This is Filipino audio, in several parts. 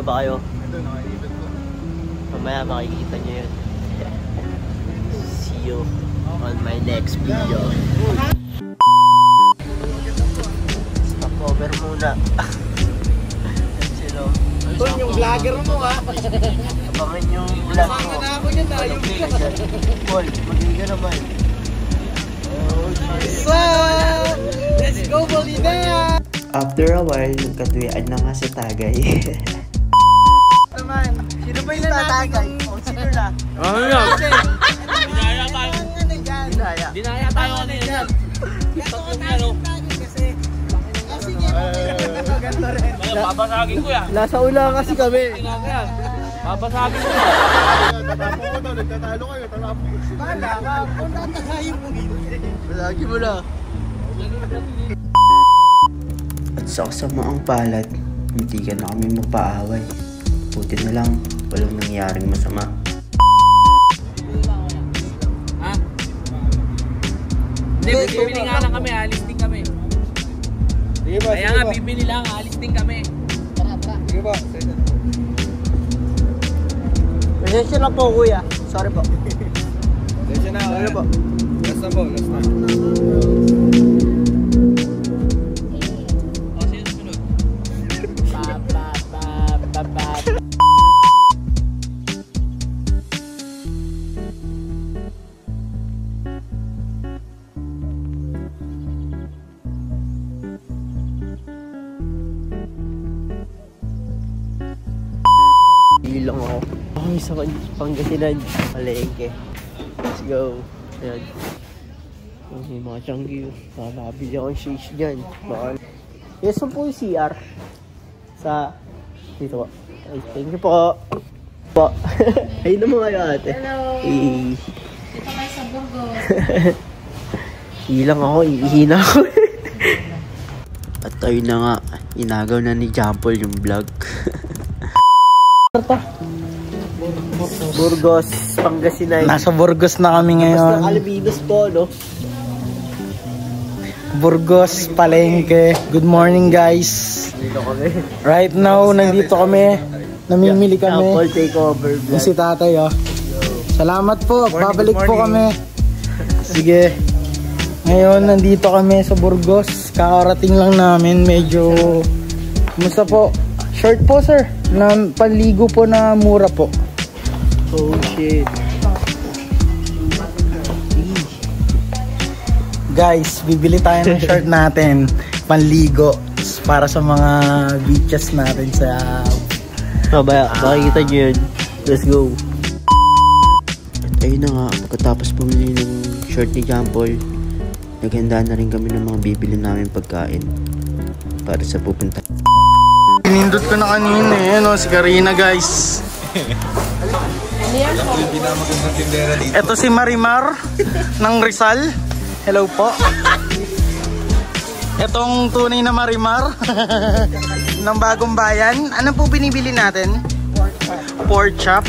na ba kayo? Mamaya makikita nyo yun. See you on my next video. Stop over muna. Sino? Tol, yung vlogger mo ha. Abangan yung vlog mo. Abangan na ako yan ha. Paul, mag-iga naman. So, let's go Molina! After a while, nagkatuwian na nga si Tagay. Naman, sino ba yung tatagay? Sino na? Ano yan? Dinaya tayo. Dinaya tayo kanina yan. Maganda rin. Babasagin ko yan. Nasa ula kasi kami. Babasagin ko yan. Tatapon ko daw, nagtatalo kayo. Bala ka, kung tatagayin mo hindi. Malagi mo na. At sa kasamaang palad, hindi ka na kami magpaaway. Buti na lang, walang nangyaring masama. Ha? Hindi, bibili nga lang kami. Alis din kami. Kaya nga, bibili lang. Alis din kami. Sige ba? Pasensya na po kuya. Sorry po. Pasensya na. Ano po? Last na po, last na. O, sino susunod? Bilang ako. Ay, sa Pangasinan. Palengke. Let's go. Ayan. May mga tiyanggi. Nakabili akong shakes dyan. Bakal. Yes, po yung CR. Sa... Dito po. Ay, thank you po. Po. Ay naman kayo ate. Hello. Eh. Dito kayo sa Burgos. Ilang ako. Ihina ako. At ayun na nga. Inagaw na ni Jampol yung vlog. Burgos, Pangasinan. Nasa Burgos na kami Tapos ngayon. ng Albinos po, no? Burgos, Palengke. Good morning guys. Dito kami. Right now, nandito kami. Namimili Jampol kami. takeover Yung vlog. si tatay oh. Salamat po. Babalik po kami. Sige. Ngayon, nandito kami sa Burgos. Kakarating lang namin. Medyo... Kumusta po? Short po sir. Na panligo po na mura po. Oh shit. Guys, bibili tayo ng short natin. Panligo. Para sa mga beaches natin sa... Makikita nyo yun. Let's go. At ayun na nga, pagkatapos bumili ng short ni Jampol, naghanda na rin kami ng mga bibili namin pagkain para sa pupunta. Pinindot ko na kanina eh, no? Si Karina guys. Ito si Marimar ng Rizal. Hello po. Itong tunay na Marimar ng Bagong Bayan. Ano po binibili natin? Pork chop.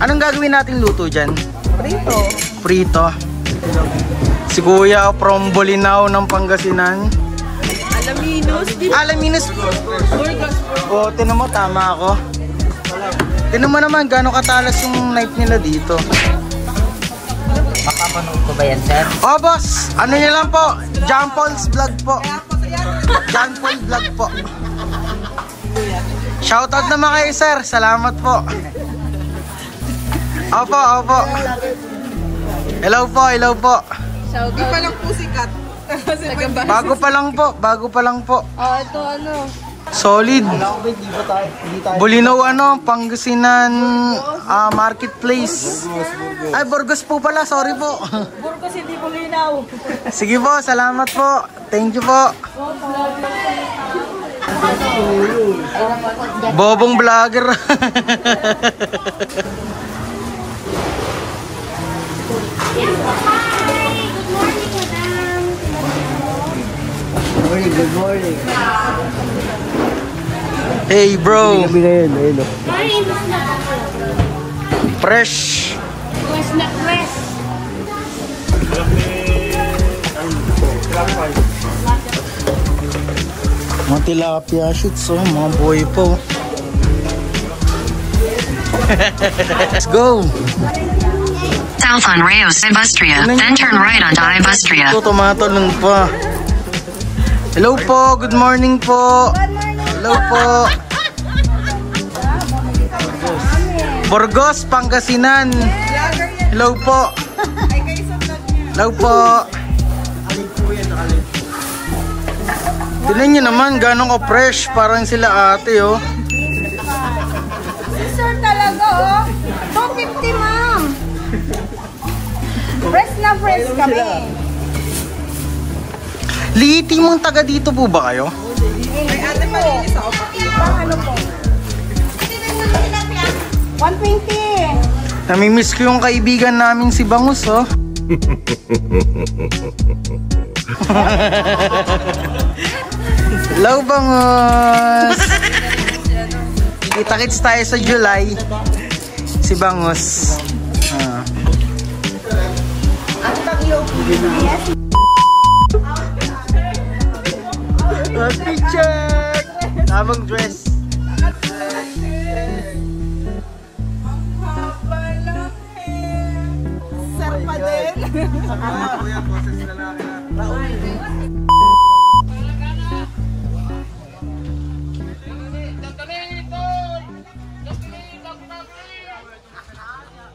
Anong gagawin nating luto dyan? Prito. Prito. Si Kuya from Bolinao ng Pangasinan. Alaminos. Burgos. O, tinan mo, tama ako. Tinan mo naman, gano'ng katalas yung knife nila dito. Makapanood ko ba yan, sir? Oh, boss! Ano nyo lang po? Jampol's vlog po. Jampol vlog po. Shoutout naman kayo, sir. Salamat po. Opo, opo. Hello po, hello po. Shoutout. Di pa lang po sikat. Bago pa lang po, bago pa lang po. Oh, ito ano. Solid. Bolinao ano, Pangasinan Marketplace. Ay, Burgos po pala, sorry po. Burgos, hindi Bolinao. Sige po, salamat po. Thank you po. Bobong vlogger. Good morning. Hey bro. Gabi ngayon, ayun o. Fresh. Fresh na fresh. Mga tilapia shoots, oh, mga boy po. Let's go! South on Rayos Ibustria, then turn right onto Ibustria. Ito, tumatalon pa. Hello po, good morning po. Hello po. Burgos, Pangasinan. Hello po. Hello po. Tignan nyo naman, gano'ng ka-fresh. Parang sila ate, oh. Sir talaga, oh. 250, ma'am. Fresh na fresh kami. Liiti mong taga dito po ba kayo? May ate malinis ako. Ano po? 120. Namimiss ko yung kaibigan namin si Bangus, oh. Hello, Bangus! Kita-kits tayo sa July. Si Bangus. Happy check! Tamang dress. Sir pa din.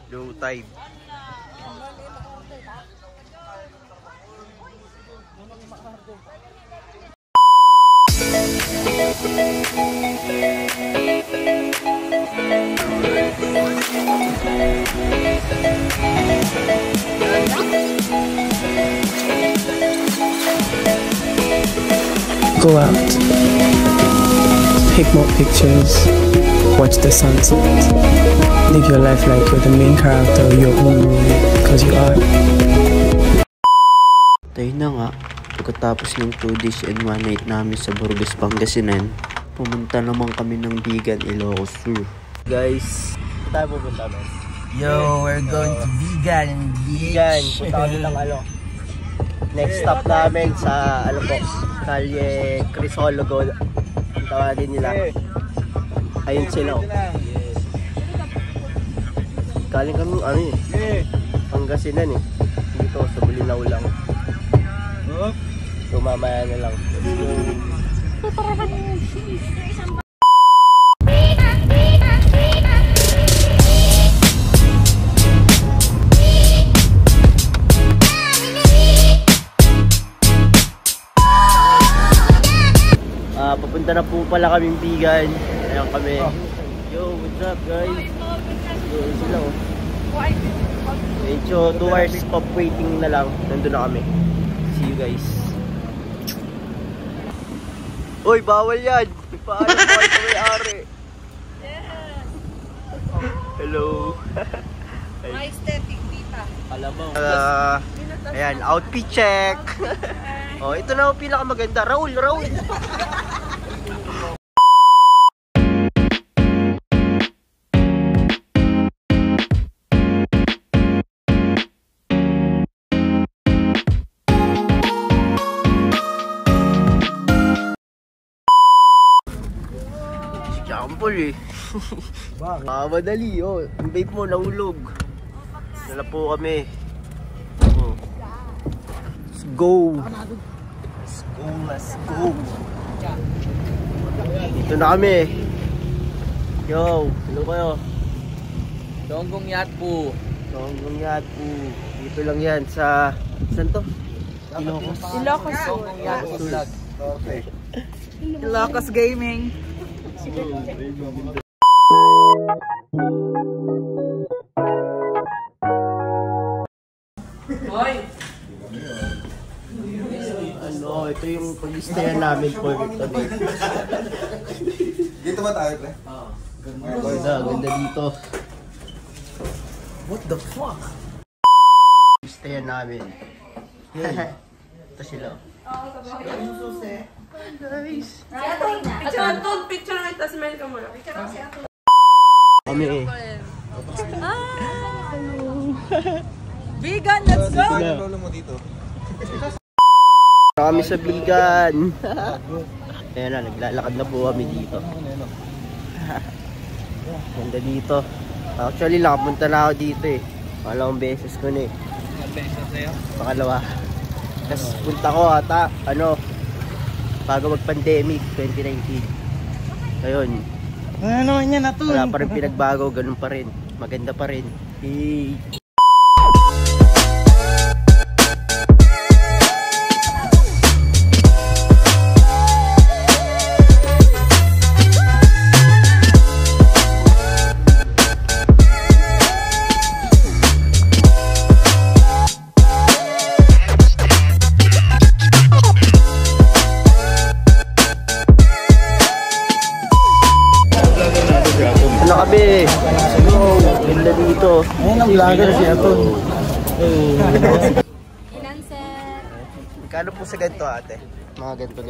Low tide. Go out, take more pictures, watch the sunset, live your life like you're the main character of your own movie, because you are. Tayo na nga, pagkatapos ng 2 days and 1 night namin sa Burgos, Pangasinan, pumunta naman kami ng Bigan, Ilocos Sur. Guys, tayo pupunta ba? Yo, we're going to Bigan Beach. Bigan, punta kami ng next stop namin sa po, Kalye Crisologo. Ang tawagin nila. Ayun sila. Galing kami Pangasinan dito sa Bulinaw lang. Mamaya na lang. Papunta na po pala kaming Bigan. Ayan kami. Yo, what's up guys? Yo, sila medyo 2 hours stop waiting na lang. Nandun na kami. See you guys. Uy, bawal yan. Paalam mo kayo sa may-ari. Hello. My aesthetic, tita. Alam mo. Ayan, outfit check. Oh, ito na ang pinakamaganda. Raul. Jampol madali yung vape mo nahulog. Dala po kami. Let's go. Let's go. Dito na kami. Yo, hello kayo. Donggong Yacht po. Donggong Yacht po. Dito lang yan sa saan to? Ilocos. Donggong Yacht po vlog. Okay. Ilocos Gaming. Ito yung pag-istayan namin for today. Dito ba tayo, pre? Ganda dito. What the fuck? Pag-istayan namin. Ito sila. Guys. Picture na ito. Smile ka muna. Kami Vegan, let's go! Lolo mo dito. Kami sa Bigan. Ayan na, naglalakad na po kami dito. Ganda dito. Actually, nakapunta na ako dito eh. Pangalawang beses ko na eh. Ilang beses sa'yo? Pangalawa. Tapos punta ko ata, bago mag-pandemic, 2019. Ayun. Ano naman yan, Atul? Wala pa rin pinagbago, ganun pa rin. Maganda pa rin. Kami. Ganda dito. Ayun ang vlogger si Atul. Ilan, sir? Magkano po sa ganito, ate? Mga ganito. 50,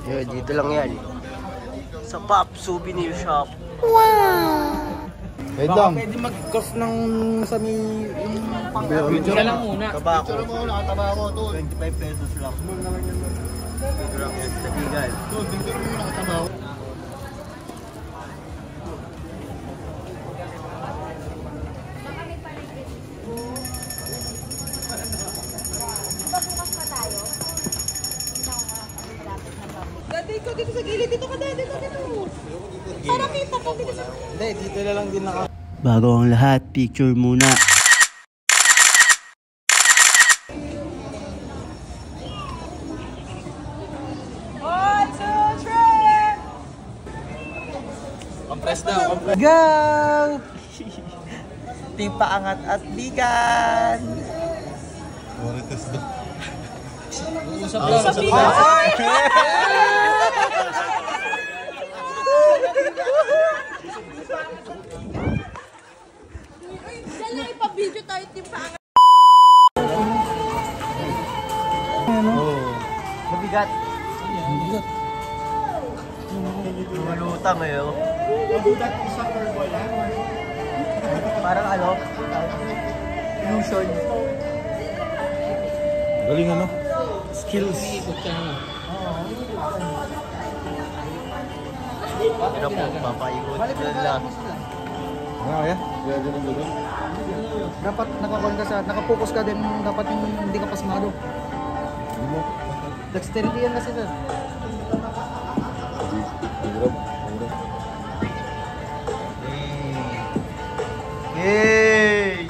100. Yun, dito lang yan. Sa Pop Souvenir Shop. Baka pwede mag-cost ng sa may... Video lang muna. Tabako. 25 pesos lang. Dito lang yan, sa Bigal. Dati ko dito sa gilid. Dito ka dati. Para kita ka dito sa... Hindi, dito na lang din naka... Bago ang lahat, picture muna. Compress daw. Go! Team Paangat at Bigan! Usap lang. Diyan lang ipag-video tayo, Team Paangat. Mabigat. Lumulutang ngayon. Parang illusion. Galing skills. Ano po, papaikot nila. Dapat nakapokus ka din, dapat yung hindi ka pasmado. Dexterity yan kasi sir. Yay!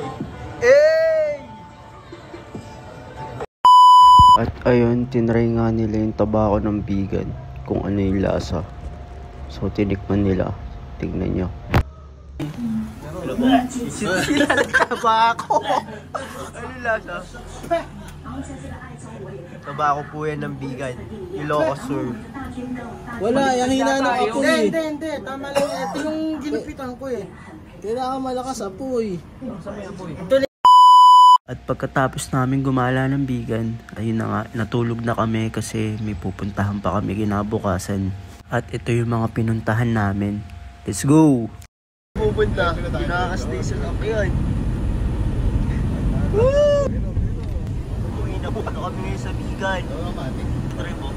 At ayun, tinry nga nila yung tabako ng Bigan kung ano yung lasa. So tinikman nila. Tignan nyo. Sila tabako! Ano lasa? Tabako po yan ng Bigan. Ilocos Sur. Wala, yung hinanap apoy. Hindi. Tama lang. Ito yung ginupitan ko eh. Kailangan malakas apoy. At pagkatapos namin gumala ng Bigan, ayun na nga, natulog na kami kasi may pupuntahan pa kami kinabukasan. At ito yung mga pinuntahan namin. Let's go! Pupunta, nakaka-station up yun. Woo! Inabuto kami ngayon sa Bigan. Try mo.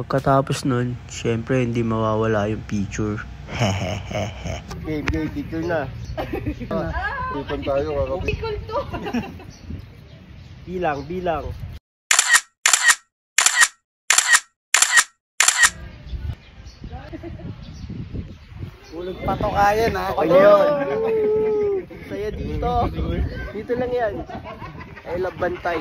Pagkatapos nun, syempre hindi mawawala yung picture. Hehehehe. Game, picture na. Tupan tayo, kakapit. Bilang. Ulog patokayan ha. Ayun. Saya dito. Dito lang yan. I love Bantay.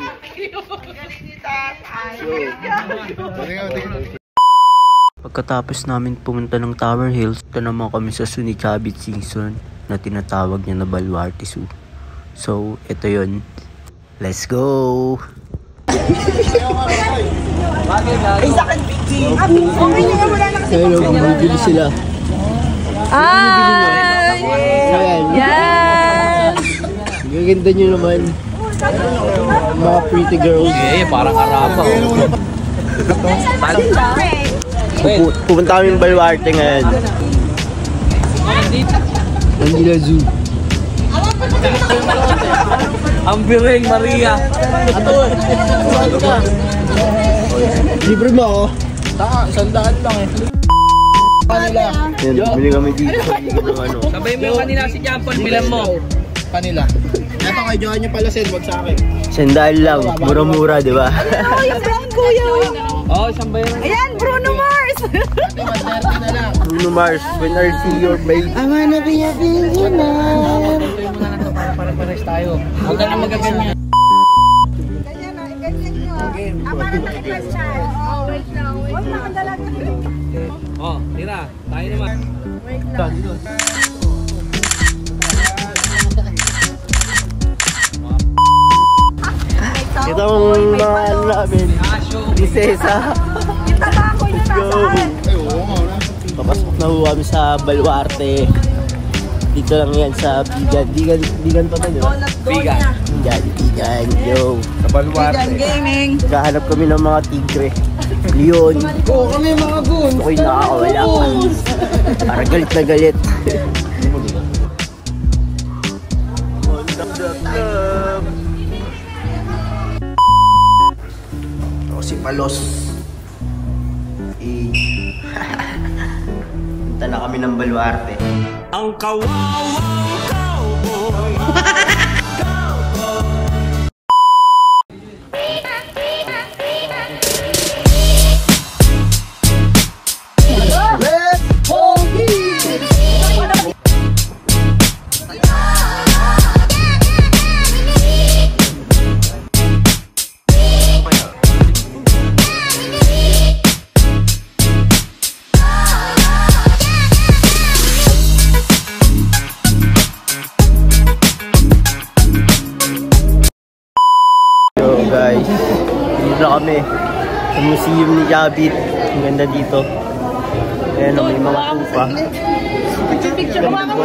Pagkatapos namin pumunta ng Tower Hills, ito naman kami sa Sunichabit season na tinatawag niya na Baluarte Zoo. So, ito yon. Let's go! Ay, sakit. Okay na yan, wala na kasi. Ayun, bibili sila. Ay! Ayan. Yan! Gaganda nyo naman. Mga pretty girls. Parang araba. Pupunta kami ng Baluarte ngayon. Manila Zoo. Ang biring, Maria. Libre mo ako. Sandaan lang eh. Kanila. Yan, bumili kami dito. Ano. Sabay mo yung kanina si Jampon, bilang mo. Kanila. Eto kay Johan nyo pala send, wag sa akin. Sandaan lang. Mura-mura, di ba? Oh, yung brown kuya. Oo, isang bayaran. Ayan, Bruno Mars. Bruno Mars, when I see your babe. I wanna be a billionaire. Tuloy mo na lang ito para pare-pares tayo. Huwag ka na magaganyan. Ganyan na, ganyan nyo. Ama na nag-question. Oh, wait lang, wait lang. Wala kang dalaga. Oh, tira. Tayo naman. Wait lang. Ito ang mga ano namin. Prinsesa. Yung tabako yung Go! nasaan. Papasok na ho kami sa Baluarte. Dito lang yan sa Bigan. Bigan pa to, di ba? Bigan. Bigan. Yo. Sa Baluarte. Bigan Gaming. Naghahanap kami ng mga tigre. Leon. Oo, kami mga goon. Ako'y nakakawala. Para galit na galit. Ako si Palos. Punta na kami ng Baluarte. Ang kawawang cowboy. Guys, dito na kami sa museum ni Jabit. Ang ganda dito. Ayan o, may mga tupa.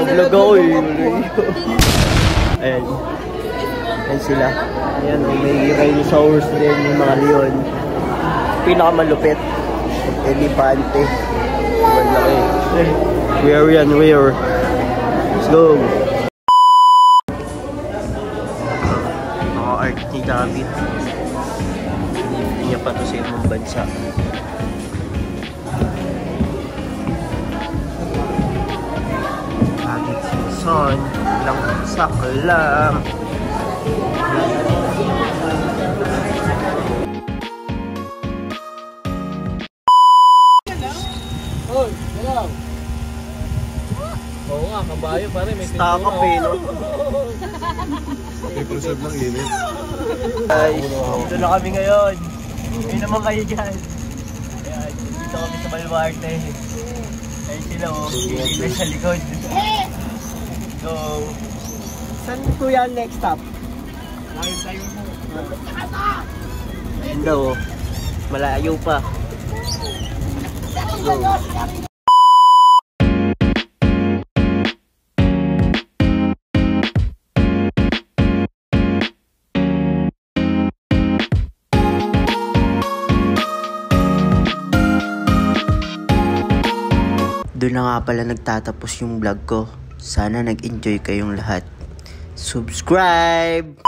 Vlog ako eh. Ayan. Ayan sila. Ayan o, may rhinosaurus din, may mga leon. Pinakamalupit. Elefante. Wala eh. Where yan? Where? Let's go. Mga art ni David. Hindi niya pa ito sa ibang bansa. David Simpson. Lang saklang. Oo nga, kabayo pare. May Stock up eh, no? May preserve ng init. Guys, dito na kami ngayon. Ngayon naman kayo dyan. Ayan, dito kami sa Baluarte. Ayun sila oh, sila sa likod. So, saan po yan next stop? Ayun daw oh, malayo pa. So, doon na nga pala nagtatapos yung vlog ko. Sana nag-enjoy kayong lahat. Subscribe!